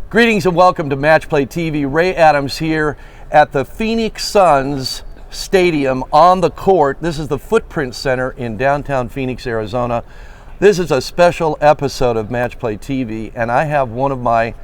Greetings and welcome to Match Play TV. Ray Adams here at the Phoenix Suns Stadium on the court. This is the Footprint Center in downtown Phoenix, Arizona. This is a special episode of Match Play TV, and I have one of my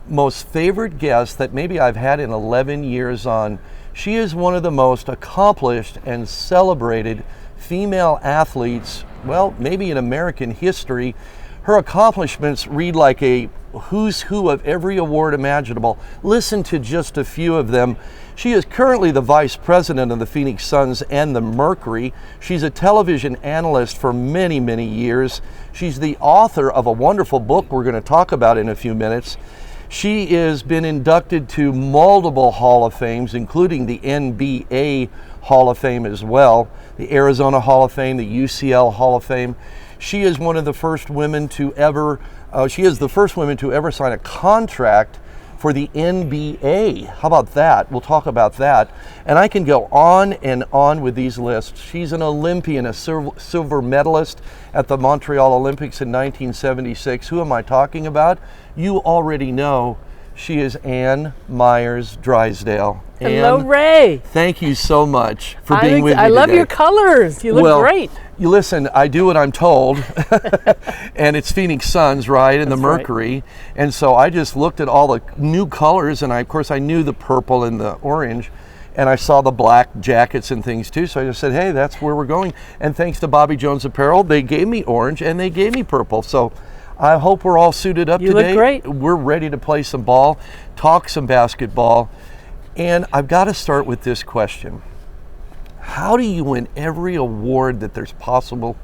most favorite guests that maybe I've had in 11 years on. She is one of the most accomplished and celebrated female athletes, well, maybe in American history. Her accomplishments read like a who's who of every award imaginable. Listen to just a few of them. She is currently the vice president of the Phoenix Suns and the Mercury. She's a television analyst for many, many years. She's the author of a wonderful book we're going to talk about in a few minutes. She has been inducted to multiple Hall of Fames, including the NBA Hall of Fame as well, the Arizona Hall of Fame, the UCLA Hall of Fame. She is one of the first women to ever, sign a contract for the NBA. How about that? We'll talk about that. And I can go on and on with these lists. She's an Olympian, a silver medalist at the Montreal Olympics in 1976. Who am I talking about? You already know. She is Ann Meyers Drysdale. Hello, Ann, Ray. thank you so much for being with me I love today. your colors. You look great. You listen, I do what I'm told, and it's Phoenix Suns, right, and the Mercury, right. And so I just looked at all the new colors, and of course I knew the purple and the orange, and I saw the black jackets and things too, so I just said, hey, that's where we're going. And thanks to Bobby Jones Apparel, they gave me orange and they gave me purple. So I hope we're all suited up today. You look great. We're ready to play some ball, talk some basketball, and I've got to start with this question. How do you win every award that there's possible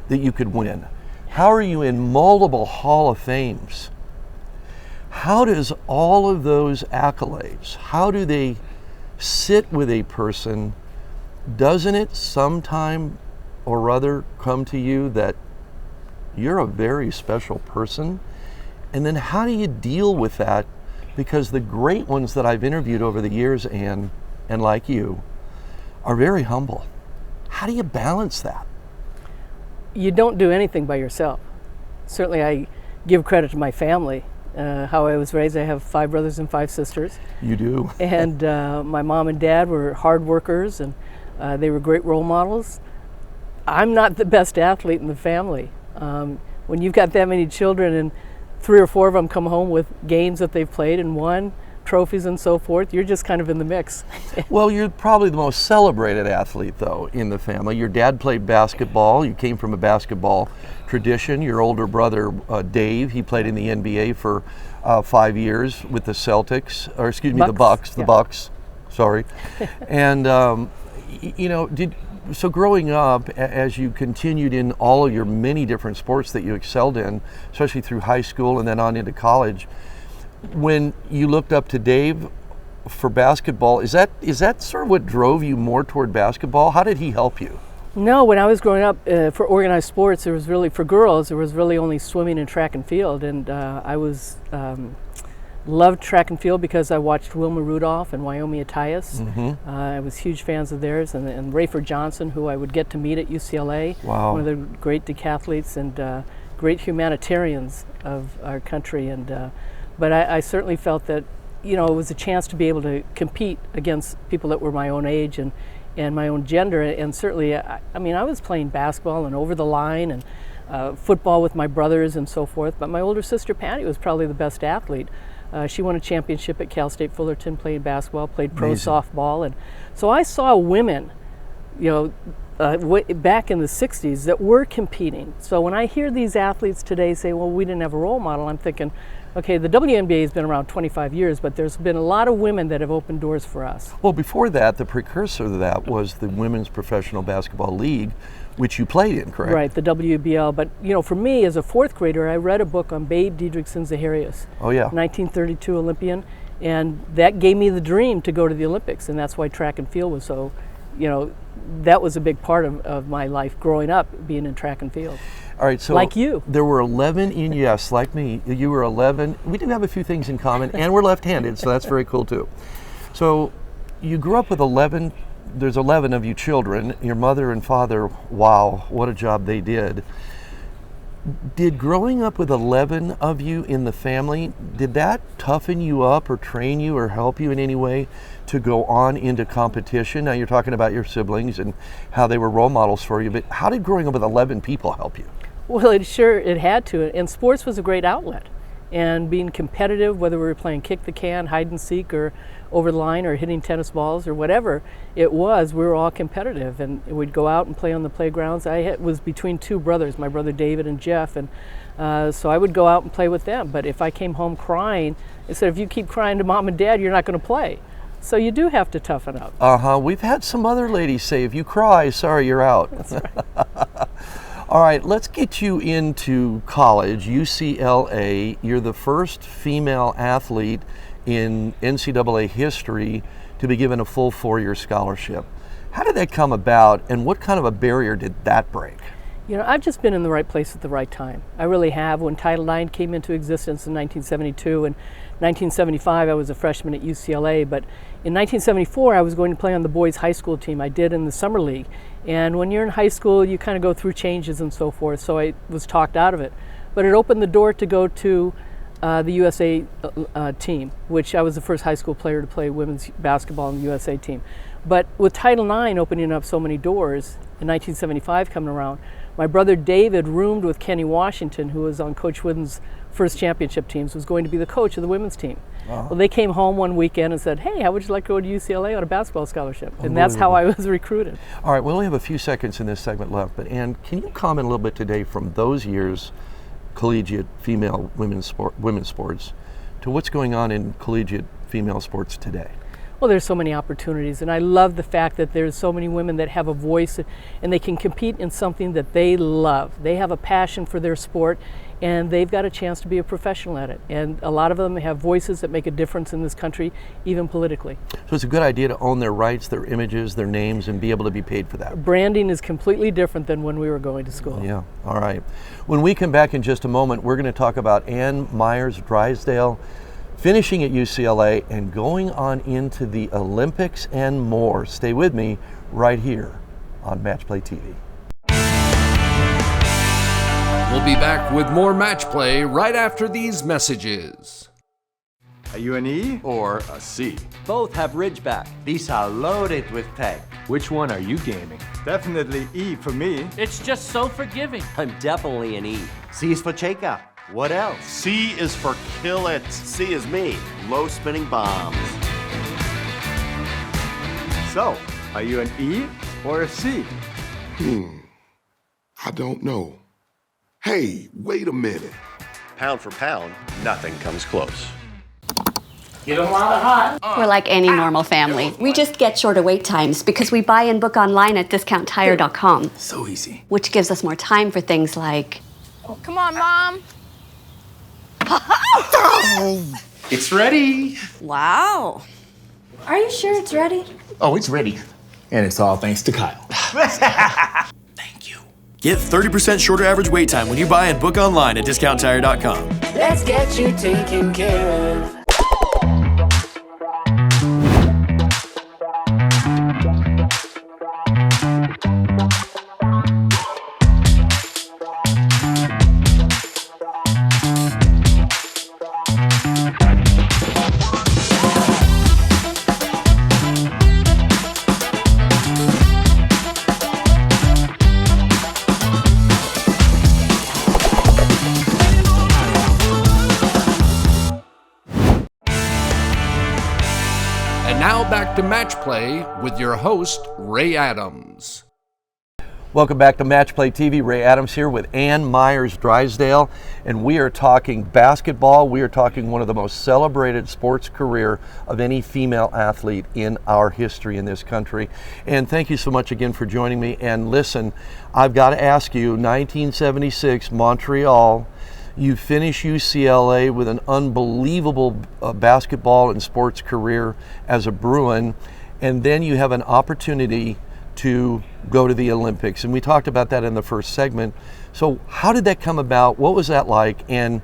that you could win? How are you in multiple Hall of Fames? How does all of those accolades, how do they sit with a person? Doesn't it sometime or other come to you that you're a very special person? And then how do you deal with that? Because the great ones that I've interviewed over the years, Ann, and like you, are very humble. How do you balance that? You don't do anything by yourself. Certainly I give credit to my family. How I was raised, I have 5 brothers and 5 sisters. You do. And my mom and dad were hard workers, and they were great role models. I'm not the best athlete in the family. When you've got that many children and 3 or 4 of them come home with games that they've played and won, trophies and so forth, you're just kind of in the mix. Well, you're probably the most celebrated athlete, though, in the family. Your dad played basketball. You came from a basketball tradition. Your older brother, Dave, he played in the NBA for 5 years with the Celtics, or excuse me, the Bucks. The Bucks, sorry. And, so growing up, as you continued in all of your many different sports that you excelled in, especially through high school and then on into college, when you looked up to Dave for basketball, is that sort of what drove you more toward basketball? How did he help you? No, when I was growing up, for organized sports, there was really, for girls, there was really only swimming and track and field. And I loved track and field because I watched Wilma Rudolph and Wyoming Attias. Mm-hmm. I was huge fans of theirs, and Rayford Johnson, who I would get to meet at UCLA. Wow. One of the great decathletes and great humanitarians of our country. And but I certainly felt that, it was a chance to be able to compete against people that were my own age and my own gender. And certainly, I was playing basketball and over the line and football with my brothers and so forth. But my older sister, Patty, was probably the best athlete. She won a championship at Cal State Fullerton playing basketball, played pro softball. And so I saw women, back in the 60s that were competing. So when I hear these athletes today say, well, we didn't have a role model, I'm thinking, okay, the WNBA has been around 25 years, but there's been a lot of women that have opened doors for us. Well, before that, the precursor to that was the Women's Professional Basketball League, which you played in, correct? Right, the WBL. But, for me, as a 4th grader, I read a book on Babe Didrikson-Zaharias. Oh, yeah. 1932 Olympian. And that gave me the dream to go to the Olympics. And that's why track and field was so, that was a big part of my life growing up, being in track and field. All right, so like you. There were 11 in, yes, like me. You were 11. We did have a few things in common, and we're left-handed, so that's very cool too. So you grew up with 11. There's 11 of you children. Your mother and father, wow, what a job they did. Did growing up with 11 of you in the family, did that toughen you up or train you or help you in any way to go on into competition? Now you're talking about your siblings and how they were role models for you, but how did growing up with 11 people help you? Well, it had to, and sports was a great outlet. And being competitive, whether we were playing kick the can, hide and seek, or over the line, or hitting tennis balls, or whatever it was, we were all competitive, and we'd go out and play on the playgrounds. Was between two brothers, my brother David and Jeff, and so I would go out and play with them. But if I came home crying, they said, if you keep crying to mom and dad, you're not going to play. So you do have to toughen up. We've had some other ladies say, if you cry, sorry, you're out. That's right. All right, let's get you into college, UCLA. You're the first female athlete in NCAA history to be given a full 4-year scholarship. How did that come about, and what kind of a barrier did that break? You know, I've just been in the right place at the right time. I really have. When Title IX came into existence in 1972, and 1975 I was a freshman at UCLA, but in 1974 I was going to play on the boys' high school team. I did in the summer league. And when you're in high school, you kind of go through changes and so forth, so I was talked out of it. But it opened the door to go to the USA team, which I was the first high school player to play women's basketball on the USA team. But with Title IX opening up so many doors, in 1975 coming around, my brother David roomed with Kenny Washington, who was on Coach Wooden's first championship teams, was going to be the coach of the women's team. Uh-huh. Well, they came home one weekend and said, hey, how would you like to go to UCLA on a basketball scholarship? And that's how I was recruited. All right, we only have a few seconds in this segment left, but Ann, can you comment a little bit today from those years, collegiate female women's sports, to what's going on in collegiate female sports today? Well, there's so many opportunities, and I love the fact that there's so many women that have a voice and they can compete in something that they love. They have a passion for their sport, and they've got a chance to be a professional at it. And a lot of them have voices that make a difference in this country, even politically. So it's a good idea to own their rights, their images, their names, and be able to be paid for that. Branding is completely different than when we were going to school. Yeah, all right. When we come back in just a moment, we're going to talk about Ann Meyers Drysdale, finishing at UCLA and going on into the Olympics and more. Stay with me right here on Match Play TV. We'll be back with more Match Play right after these messages. Are you an E or a C? Both have Ridgeback. These are loaded with tech. Which one are you gaming? Definitely E for me. It's just so forgiving. I'm definitely an E. C is for Cheka. What else? C is for kill it. C is me. Low spinning bombs. So, are you an E or a C? I don't know. Hey, wait a minute. Pound for pound, nothing comes close. Get them while they're hot. We're like any normal family. We just get shorter wait times because we buy and book online at discounttire.com. So easy. Which gives us more time for things like... Come on, Mom. It's ready. Wow. Are you sure it's ready? Oh, it's ready. And it's all thanks to Kyle. Thank you. Get 30% shorter average wait time when you buy and book online at discounttire.com. Let's get you taken care of. Now back to Match Play with your host, Ray Adams. Welcome back to Match Play TV. Ray Adams here with Ann Meyers Drysdale, and we are talking basketball. We are talking one of the most celebrated sports career of any female athlete in our history in this country. And thank you so much again for joining me. And listen, I've got to ask you, 1976, Montreal, you finish UCLA with an unbelievable basketball and sports career as a Bruin, and then you have an opportunity to go to the Olympics. And we talked about that in the first segment. So how did that come about? What was that like? And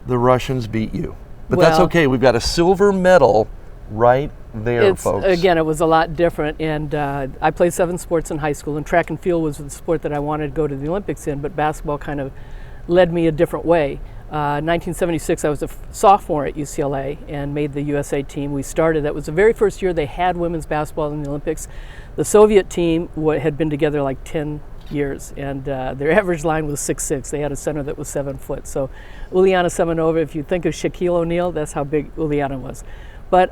the Russians beat you. But that's okay. We've got a silver medal right there, folks. Again, it was a lot different, and I played 7 sports in high school, and track and field was the sport that I wanted to go to the Olympics in, but basketball kind of led me a different way. 1976, I was a sophomore at UCLA and made the USA team. That was the very first year they had women's basketball in the Olympics. The Soviet team had been together like 10 years, and their average line was 6'6". They had a center that was 7 foot. So Uliana Semenova, if you think of Shaquille O'Neal, that's how big Uliana was. But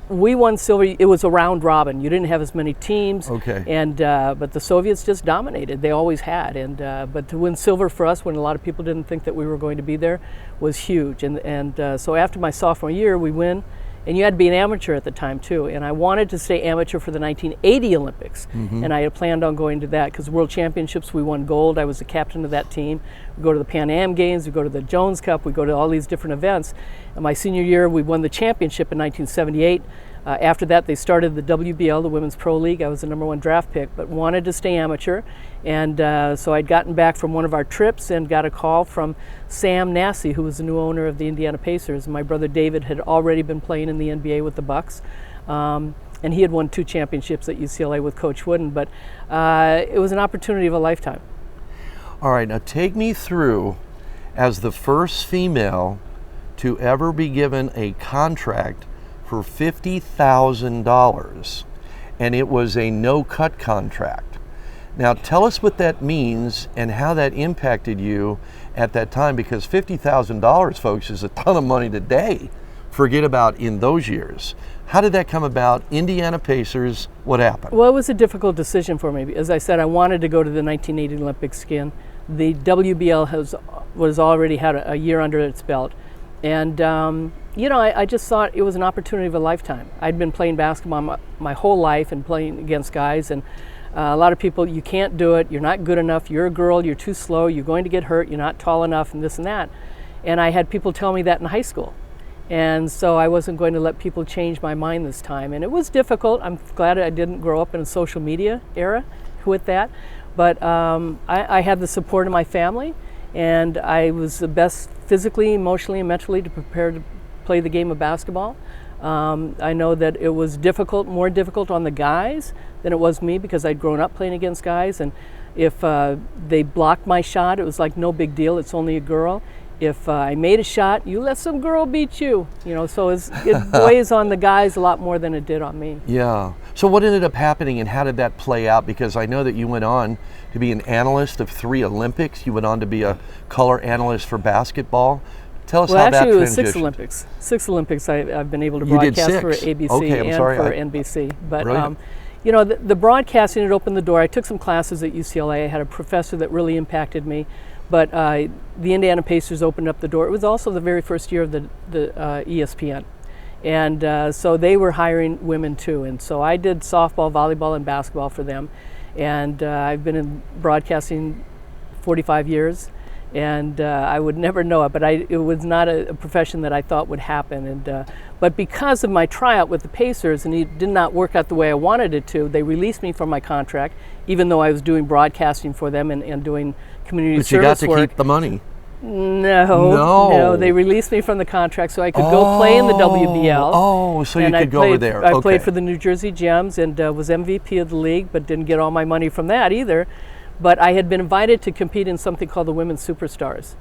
we won silver. It was a round robin. You didn't have as many teams. Okay. And but the Soviets just dominated. They always had. And but to win silver for us, when a lot of people didn't think that we were going to be there, was huge. And so after my sophomore year, we win. And you had to be an amateur at the time too. And I wanted to stay amateur for the 1980 Olympics. Mm-hmm. And I had planned on going to that because World Championships, we won gold. I was the captain of that team. We go to the Pan Am Games, we go to the Jones Cup, we go to all these different events. And my senior year, we won the championship in 1978. After that, they started the WBL, the Women's Pro League. I was the #1 draft pick, but wanted to stay amateur. And so I'd gotten back from one of our trips and got a call from Sam Nassy, who was the new owner of the Indiana Pacers. My brother David had already been playing in the NBA with the Bucks. And he had won 2 championships at UCLA with Coach Wooden. But it was an opportunity of a lifetime. All right, now take me through, as the first female to ever be given a contract for $50,000, and it was a no-cut contract. Now tell us what that means and how that impacted you at that time, because $50,000, folks, is a ton of money today. Forget about in those years. How did that come about? Indiana Pacers, what happened? Well, it was a difficult decision for me. As I said, I wanted to go to the 1980 Olympics again. The WBL was already had a year under its belt. And, you know, I just thought it was an opportunity of a lifetime. I'd been playing basketball my whole life and playing against guys. And a lot of people, you can't do it, you're not good enough, you're a girl, you're too slow, you're going to get hurt, you're not tall enough, and this and that. And I had people tell me that in high school. And so I wasn't going to let people change my mind this time. And it was difficult. I'm glad I didn't grow up in a social media era with that. But I had the support of my family, and I was the best physically, emotionally, and mentally to prepare to play the game of basketball. I know that it was difficult, more difficult on the guys than it was me, because I'd grown up playing against guys, and if they blocked my shot, it was like no big deal, it's only a girl. If I made a shot, you let some girl beat you. You know, so it weighs on the guys a lot more than it did on me. Yeah. So what ended up happening, and how did that play out? Because I know that you went on to be an analyst of 3 Olympics. You went on to be a color analyst for basketball. Tell us how that transitioned. Actually, it was 6 Olympics. 6 Olympics I've been able to broadcast for ABC and for NBC. But you know, the broadcasting, it opened the door. I took some classes at UCLA. I had a professor that really impacted me. But the Indiana Pacers opened up the door. It was also the very first year of the ESPN. And so they were hiring women too. And so I did softball, volleyball, and basketball for them. And I've been in broadcasting 45 years. And I would never know it, but it was not a profession that I thought would happen. And but because of my tryout with the Pacers, and it did not work out the way I wanted it to, they released me from my contract, even though I was doing broadcasting for them and doing community service work. But you got to keep the money. No, they released me from the contract so I could go play in the WBL. Oh, so you could go over there. I played for the New Jersey Gems and was MVP of the league, but didn't get all my money from that either. But I had been invited to compete in something called the Women's Superstars.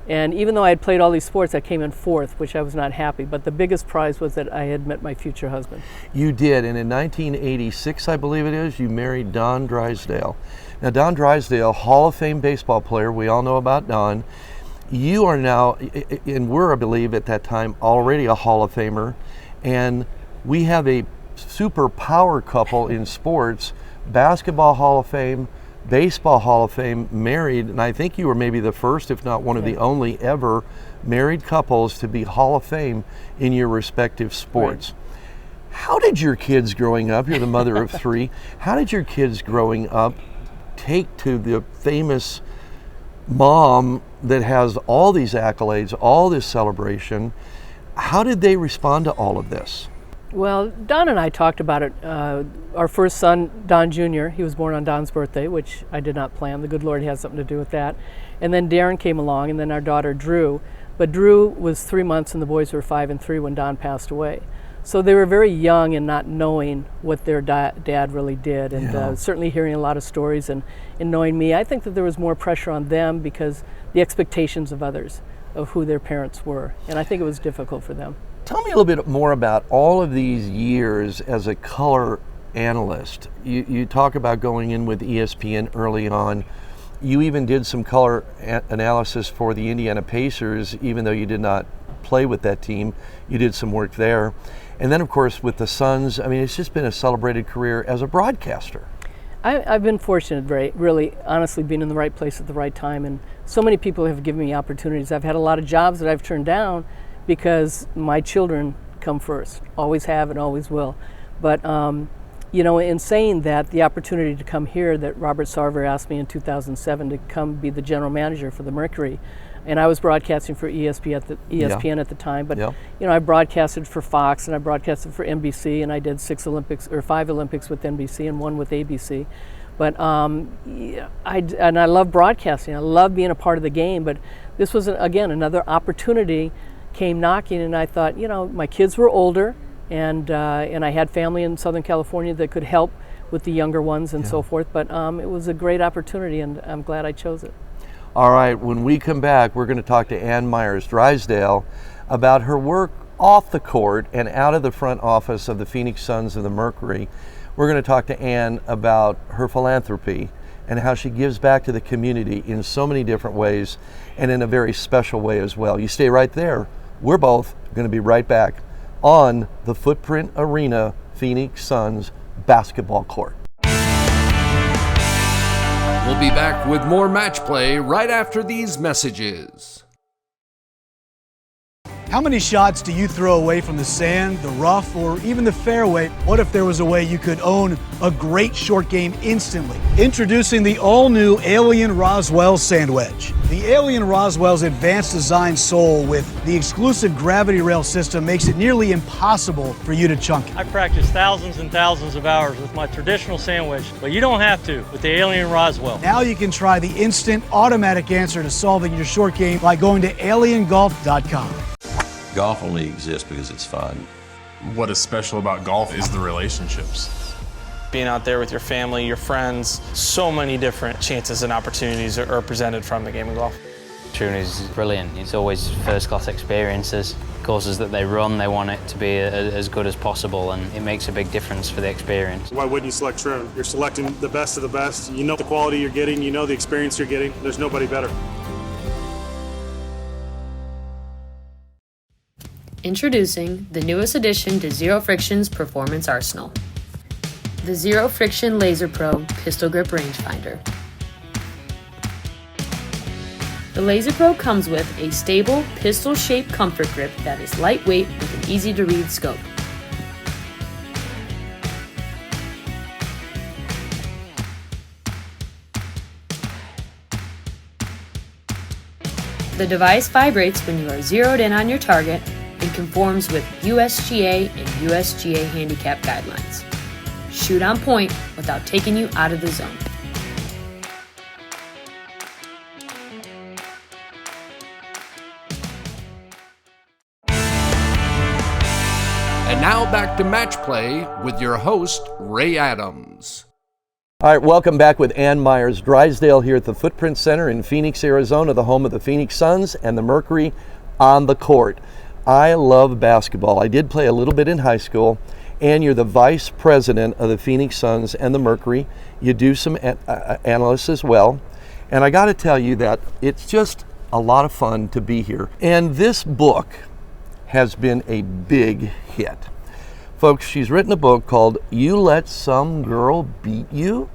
And even though I had played all these sports, I came in 4th, which I was not happy. But the biggest prize was that I had met my future husband. You did, and in 1986, I believe it is, you married Don Drysdale. Now, Don Drysdale, Hall of Fame baseball player, we all know about Don. You are now, and were, I believe, at that time, already a Hall of Famer. And we have a super power couple in sports, basketball Hall of Fame, Baseball Hall of Fame, married, and I think you were maybe the first, if not one of the only ever married couples to be Hall of Fame in your respective sports. Right. How did your kids growing up, you're the mother of 3, how did your kids growing up take to the famous mom that has all these accolades, all this celebration? How did they respond to all of this? Well, Don and I talked about it. Our first son, Don Jr., he was born on Don's birthday, which I did not plan. The good Lord had something to do with that. And then Darren came along, and then our daughter, Drew. But Drew was 3 months, and the boys were 5 and 3 when Don passed away. So they were very young and not knowing what their dad really did, and certainly hearing a lot of stories and knowing me. I think that there was more pressure on them because the expectations of others of who their parents were, and I think it was difficult for them. Tell me a little bit more about all of these years as a color analyst. You talk about going in with ESPN early on. You even did some color analysis for the Indiana Pacers, even though you did not play with that team. You did some work there. And then, of course, with the Suns, I mean, it's just been a celebrated career as a broadcaster. I've been fortunate, really, honestly, being in the right place at the right time. And so many people have given me opportunities. I've had a lot of jobs that I've turned down because my children come first, always have and always will. But, you know, in saying that, the opportunity to come here that Robert Sarver asked me in 2007 to come be the general manager for the Mercury. And I was broadcasting for ESPN at the time, but you know, I broadcasted for Fox and I broadcasted for NBC, and I did 5 Olympics with NBC and 1 with ABC. But I love broadcasting. I love being a part of the game. But this was again another opportunity came knocking, and I thought, you know, my kids were older, and I had family in Southern California that could help with the younger ones and so forth. But it was a great opportunity, and I'm glad I chose it. All right, when we come back, we're going to talk to Ann Meyers Drysdale about her work off the court and out of the front office of the Phoenix Suns and the Mercury. We're going to talk to Ann about her philanthropy and how she gives back to the community in so many different ways and in a very special way as well. You stay right there. We're both going to be right back on the Footprint Arena Phoenix Suns basketball court. We'll be back with more match play right after these messages. How many shots do you throw away from the sand, the rough, or even the fairway? What if there was a way you could own a great short game instantly? Introducing the all-new Alien Roswell Sand Wedge. The Alien Roswell's advanced design sole with the exclusive gravity rail system makes it nearly impossible for you to chunk it. I practiced thousands and thousands of hours with my traditional sand wedge, but you don't have to with the Alien Roswell. Now you can try the instant automatic answer to solving your short game by going to aliengolf.com. Golf only exists because it's fun. What is special about golf is the relationships. Being out there with your family, your friends, so many different chances and opportunities are presented from the game of golf. Truly is brilliant. It's always first-class experiences. Courses that they run, they want it to be as good as possible, and it makes a big difference for the experience. Why wouldn't you select Troon? You're selecting the best of the best. You know the quality you're getting, you know the experience you're getting. There's nobody better. Introducing the newest addition to Zero Friction's Performance Arsenal, the Zero Friction Laser Pro Pistol Grip Rangefinder. The Laser Pro comes with a stable, pistol-shaped comfort grip that is lightweight with an easy-to-read scope. The device vibrates when you are zeroed in on your target and conforms with USGA and USGA handicap guidelines. Shoot on point without taking you out of the zone. And now back to match play with your host, Ray Adams. All right, welcome back with Ann Meyers Drysdale here at the Footprint Center in Phoenix, Arizona, the home of the Phoenix Suns and the Mercury on the court. I love basketball. I did play a little bit in high school, and you're the vice president of the Phoenix Suns and the Mercury. You do some analysts as well. And I got to tell you that it's just a lot of fun to be here. And this book has been a big hit. Folks, she's written a book called You Let Some Girl Beat You.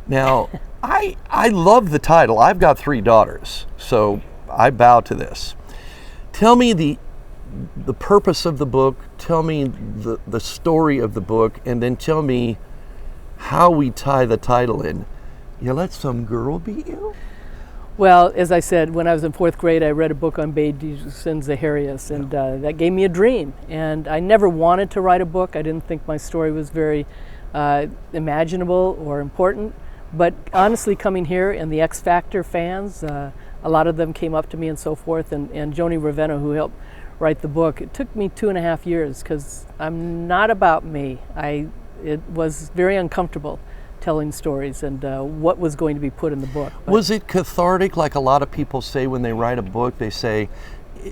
Now, I love the title. I've got 3 daughters, so I bow to this. Tell me the purpose of the book, tell me the story of the book, and then tell me how we tie the title in. You let some girl beat you? Well, as I said, when I was in 4th grade, I read a book on Bae-Dusan Zaharias, and that gave me a dream. And I never wanted to write a book. I didn't think my story was very imaginable or important. But honestly, coming here and the X Factor fans, a lot of them came up to me and so forth, and Joni Ravenna, who helped write the book. It took me 2.5 years because I'm not about me. It was very uncomfortable telling stories and what was going to be put in the book. But was it cathartic, like a lot of people say when they write a book? They say,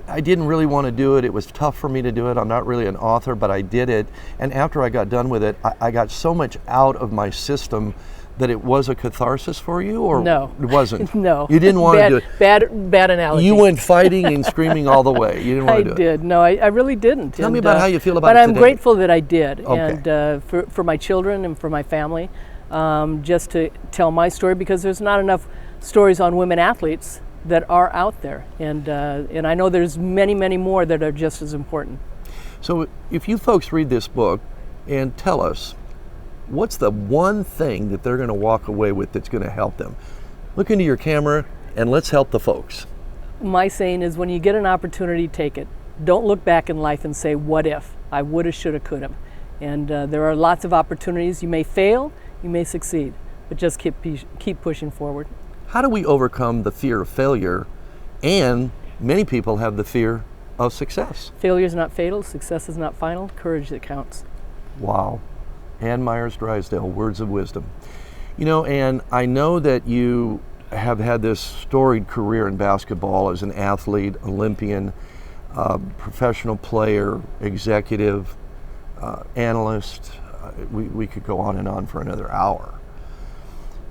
I didn't really want to do it. It was tough for me to do it. I'm not really an author, but I did it. And after I got done with it, I got so much out of my system that it was a catharsis for you, or no, it wasn't? No. You didn't want to do it? Bad analogy. You went fighting and screaming all the way. You didn't want to do it? I did. No, I really didn't. Tell me about how you feel about it today. But I'm today. grateful that I did. Okay. And for my children and for my family, just to tell my story, because there's not enough stories on women athletes that are out there. And I know there's many, many more that are just as important. So if you folks read this book and tell us, what's the one thing that they're going to walk away with that's going to help them? Look into your camera and let's help the folks. My saying is, when you get an opportunity, take it. Don't look back in life and say, what if? I woulda, shoulda, coulda. And there are lots of opportunities. You may fail, you may succeed, but just keep pushing forward. How do we overcome the fear of failure? And many people have the fear of success. Failure is not fatal, success is not final, courage that counts. Wow. Ann Meyers Drysdale, words of wisdom. You know, Ann, I know that you have had this storied career in basketball as an athlete, Olympian, professional player, executive, analyst. We could go on and on for another hour.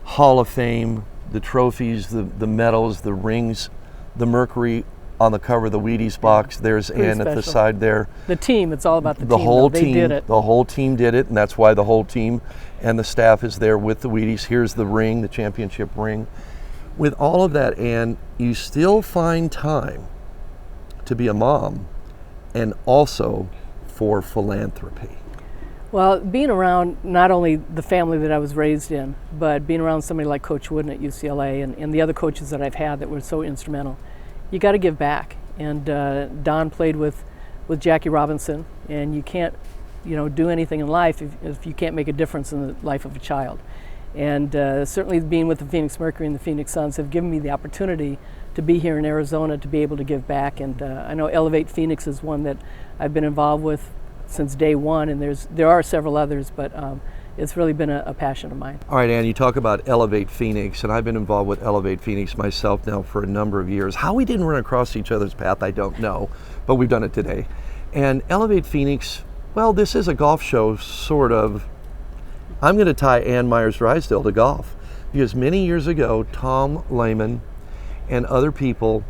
Hall of Fame, the trophies, the medals, the rings, the Mercury on the cover of the Wheaties box. There's Pretty Ann special. at the side there. The team, it's all about the team. The whole They team did it. The whole team did it, and that's why the whole team and the staff is there with the Wheaties. Here's the ring, the championship ring. With all of that, Ann, you still find time to be a mom and also for philanthropy. Well, being around not only the family that I was raised in, but being around somebody like Coach Wooden at UCLA and the other coaches that I've had that were so instrumental, you got to give back. And Don played with Jackie Robinson, and you can't, do anything in life if you can't make a difference in the life of a child. And certainly being with the Phoenix Mercury and the Phoenix Suns have given me the opportunity to be here in Arizona to be able to give back. And I know Elevate Phoenix is one that I've been involved with since day one, and there are several others, but it's really been a passion of mine. All right, Ann, you talk about Elevate Phoenix, and I've been involved with Elevate Phoenix myself now for a number of years. How we didn't run across each other's path, I don't know, but we've done it today. And Elevate Phoenix, well, this is a golf show, sort of. I'm going to tie Ann Meyers Drysdale to golf, because many years ago, Tom Lehman and other people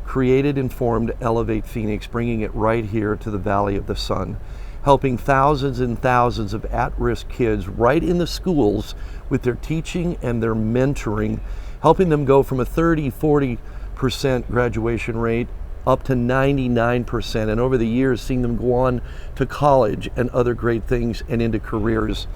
created and formed Elevate Phoenix, bringing it right here to the Valley of the Sun, helping thousands and thousands of at-risk kids right in the schools with their teaching and their mentoring, helping them go from a 30-40% graduation rate up to 99%, and over the years seeing them go on to college and other great things and into careers.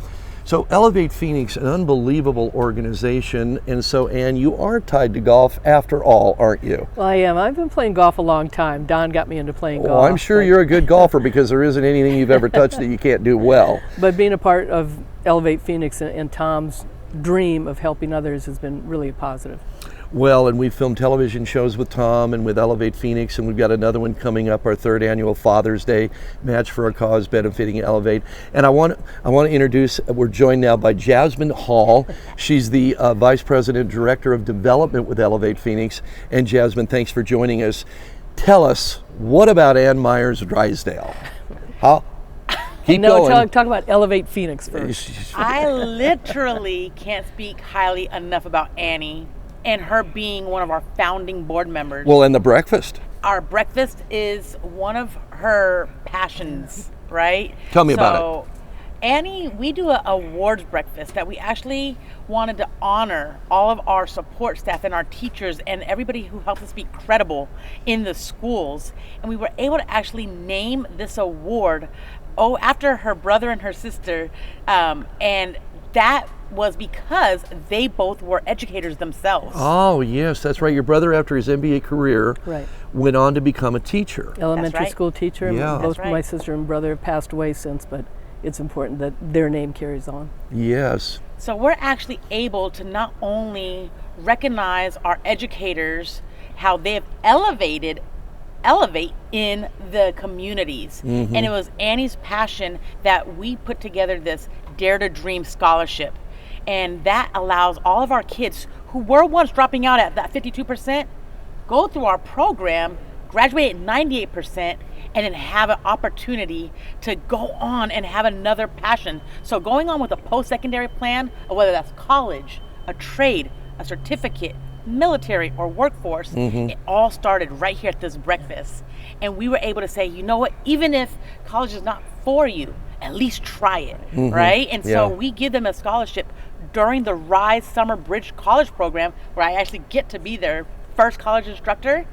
So Elevate Phoenix, an unbelievable organization. And so, Ann, you are tied to golf after all, aren't you? Well, I am. I've been playing golf a long time. Don got me into playing golf. Well, I'm sure you're a good golfer, because there isn't anything you've ever touched that you can't do well. But being a part of Elevate Phoenix and Tom's dream of helping others has been really a positive. Well, and we've filmed television shows with Tom and with Elevate Phoenix, and we've got another one coming up, our 3rd annual Father's Day Match for a Cause benefiting Elevate. And I want to introduce, we're joined now by Jasmine Hall. She's the Vice President, Director of Development with Elevate Phoenix. And Jasmine, thanks for joining us. Tell us, what about Ann Meyers Drysdale? Keep going. Talk about Elevate Phoenix first. I literally can't speak highly enough about Annie and her being one of our founding board members. Well, and the breakfast. Our breakfast is one of her passions, right? Tell me about it. Annie, we do an awards breakfast that we actually wanted to honor all of our support staff and our teachers and everybody who helped us be credible in the schools. And we were able to actually name this award after her brother and her sister, and that was because they both were educators themselves. Oh, yes, that's right. Your brother, after his MBA career, right, went on to become a teacher. Elementary school teacher. Yeah. Both my sister and brother have passed away since, but it's important that their name carries on. Yes. So we're actually able to not only recognize our educators, how they have elevated elevate in the communities. And it was Annie's passion that we put together this Dare to Dream scholarship. And that allows all of our kids who were once dropping out at that 52%, go through our program, graduate at 98%, and then have an opportunity to go on and have another passion. So going on with a post-secondary plan, or whether that's college, a trade, a certificate, military, or workforce, it all started right here at this breakfast. And we were able to say, you know what, even if college is not for you, at least try it, right? And so we give them a scholarship during the Rise Summer Bridge College program, where I actually get to be their first college instructor.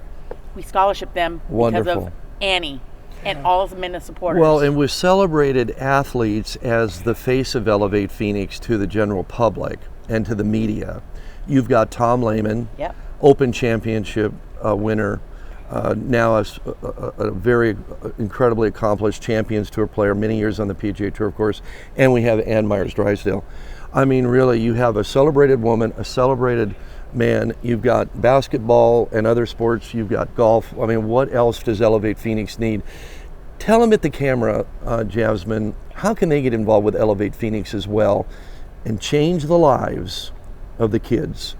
We scholarship them because of Annie and all of the men and supporters. Well, and we've celebrated athletes as the face of Elevate Phoenix to the general public and to the media. You've got Tom Lehman, Open Championship winner, now a very incredibly accomplished Champions Tour player, many years on the PGA Tour, of course, and we have Ann Meyers Drysdale. I mean, really, you have a celebrated woman, a celebrated man, you've got basketball and other sports, you've got golf. I mean, what else does Elevate Phoenix need? Tell them at the camera, Jasmine, how can they get involved with Elevate Phoenix as well and change the lives of the kids?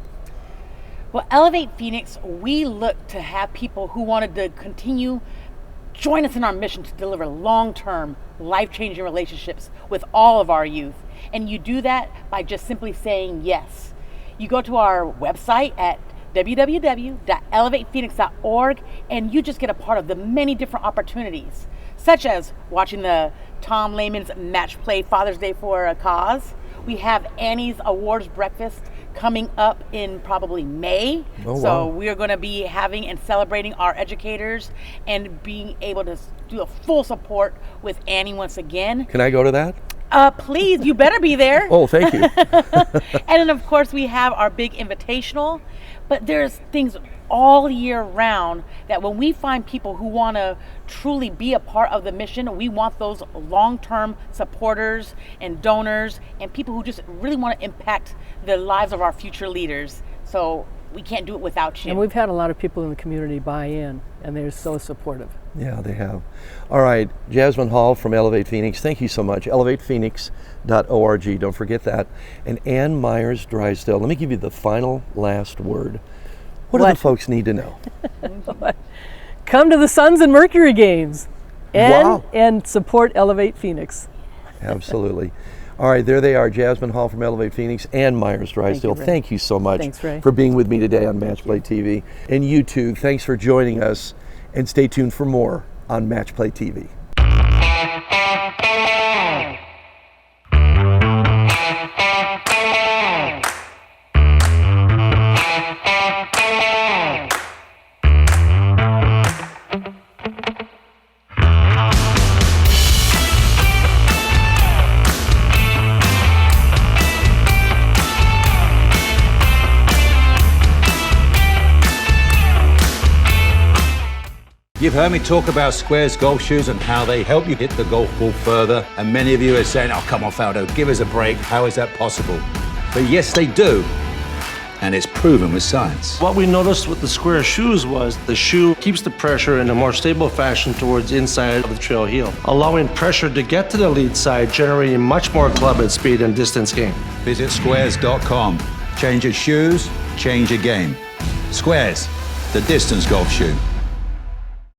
Well, Elevate Phoenix, we look to have people who wanted to continue join us in our mission to deliver long-term, life-changing relationships with all of our youth. And you do that by just simply saying yes. You go to our website at www.elevatephoenix.org, and you just get a part of the many different opportunities, such as watching the Tom Lehman's Match Play Father's Day for a Cause. We have Annie's Awards Breakfast coming up in probably May. So we are going to be having and celebrating our educators and being able to do a full support with Annie once again. Can I go to that? Please, you better be there. Oh, thank you. And then, of course, we have our big invitational. But there's things all year round that when we find people who want to truly be a part of the mission, we want those long-term supporters and donors and people who just really want to impact the lives of our future leaders. So we can't do it without you. And we've had a lot of people in the community buy in, and they're so supportive. Yeah, they have. All right, Jasmine Hall from Elevate Phoenix, thank you so much. ElevatePhoenix.org, don't forget that. And Ann Meyers Drysdale, let me give you the final last word. What do the folks need to know? Come to the Suns and Mercury games and support Elevate Phoenix. Absolutely. All right, there they are, Jasmine Hall from Elevate Phoenix, Ann Meyers Drysdale. Thank you so much for being with me today on Match Play TV. And you too, thanks for joining us, and stay tuned for more on Match Play TV. You've heard me talk about Squares golf shoes and how they help you hit the golf ball further. And many of you are saying, oh, come on, Faldo, give us a break. How is that possible? But yes, they do. And it's proven with science. What we noticed with the Square shoes was the shoe keeps the pressure in a more stable fashion towards inside of the trail heel, allowing pressure to get to the lead side, generating much more club head speed and distance gain. Visit squares.com. Change your shoes, change your game. Squares, the distance golf shoe.